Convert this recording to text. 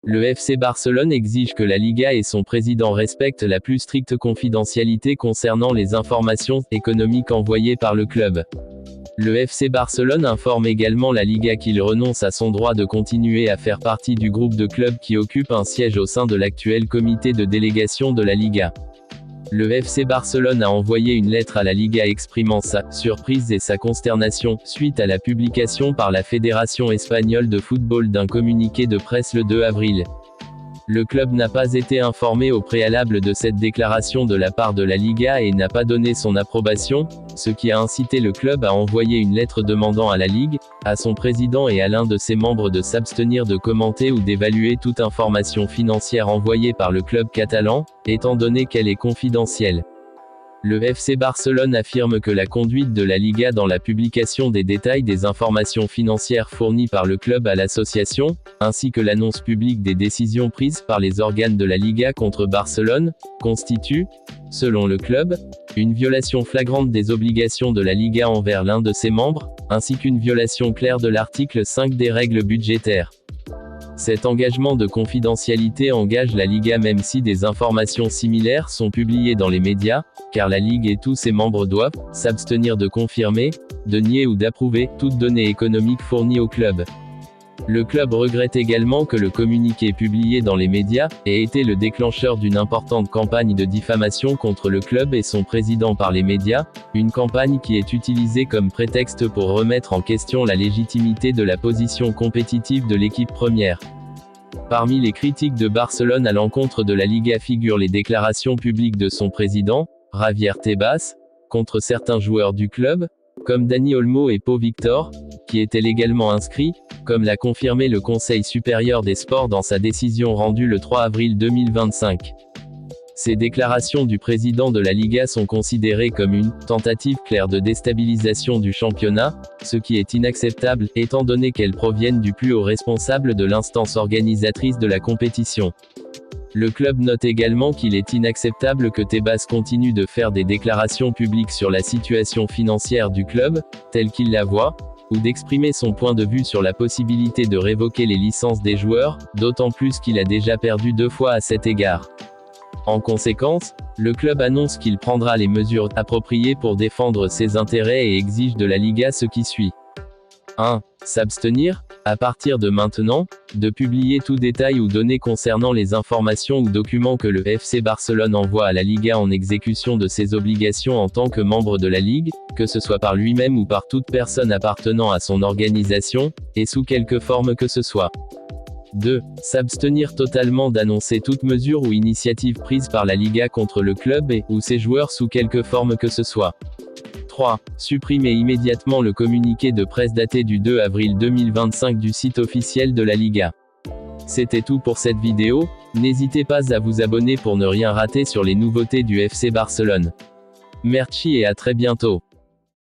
Le FC Barcelone exige que la Liga et son président respectent la plus stricte confidentialité concernant les informations économiques envoyées par le club. Le FC Barcelone informe également la Liga qu'il renonce à son droit de continuer à faire partie du groupe de clubs qui occupe un siège au sein de l'actuel comité de délégation de la Liga. Le FC Barcelone a envoyé une lettre à la Liga exprimant sa surprise et sa consternation, suite à la publication par la Fédération espagnole de football d'un communiqué de presse le 2 avril. Le club n'a pas été informé au préalable de cette déclaration de la part de la Liga et n'a pas donné son approbation, ce qui a incité le club à envoyer une lettre demandant à la Ligue, à son président et à l'un de ses membres de s'abstenir de commenter ou d'évaluer toute information financière envoyée par le club catalan, étant donné qu'elle est confidentielle. Le FC Barcelone affirme que la conduite de la Liga dans la publication des détails des informations financières fournies par le club à l'association, ainsi que l'annonce publique des décisions prises par les organes de la Liga contre Barcelone, constitue, selon le club, une violation flagrante des obligations de la Liga envers l'un de ses membres, ainsi qu'une violation claire de l'article 5 des règles budgétaires. Cet engagement de confidentialité engage la Liga même si des informations similaires sont publiées dans les médias, car la Ligue et tous ses membres doivent s'abstenir de confirmer, de nier ou d'approuver toute donnée économique fournie au club. Le club regrette également que le communiqué publié dans les médias ait été le déclencheur d'une importante campagne de diffamation contre le club et son président par les médias, une campagne qui est utilisée comme prétexte pour remettre en question la légitimité de la position compétitive de l'équipe première. Parmi les critiques de Barcelone à l'encontre de la Liga figurent les déclarations publiques de son président, Javier Tebas, contre certains joueurs du club, comme Dani Olmo et Pau Victor, qui étaient légalement inscrits, comme l'a confirmé le Conseil supérieur des sports dans sa décision rendue le 3 avril 2025. Ces déclarations du président de la Liga sont considérées comme une tentative claire de déstabilisation du championnat, ce qui est inacceptable, étant donné qu'elles proviennent du plus haut responsable de l'instance organisatrice de la compétition. Le club note également qu'il est inacceptable que Tebas continue de faire des déclarations publiques sur la situation financière du club, telle qu'il la voit, ou d'exprimer son point de vue sur la possibilité de révoquer les licences des joueurs, d'autant plus qu'il a déjà perdu 2 fois à cet égard. En conséquence, le club annonce qu'il prendra les mesures appropriées pour défendre ses intérêts et exige de la Liga ce qui suit. 1. S'abstenir, à partir de maintenant, de publier tout détail ou donnée concernant les informations ou documents que le FC Barcelone envoie à la Liga en exécution de ses obligations en tant que membre de la Ligue, que ce soit par lui-même ou par toute personne appartenant à son organisation, et sous quelque forme que ce soit. 2. S'abstenir totalement d'annoncer toute mesure ou initiative prise par la Liga contre le club et, ou ses joueurs sous quelque forme que ce soit. 3. Supprimer immédiatement le communiqué de presse daté du 2 avril 2025 du site officiel de la Liga. C'était tout pour cette vidéo, n'hésitez pas à vous abonner pour ne rien rater sur les nouveautés du FC Barcelone. Merci et à très bientôt.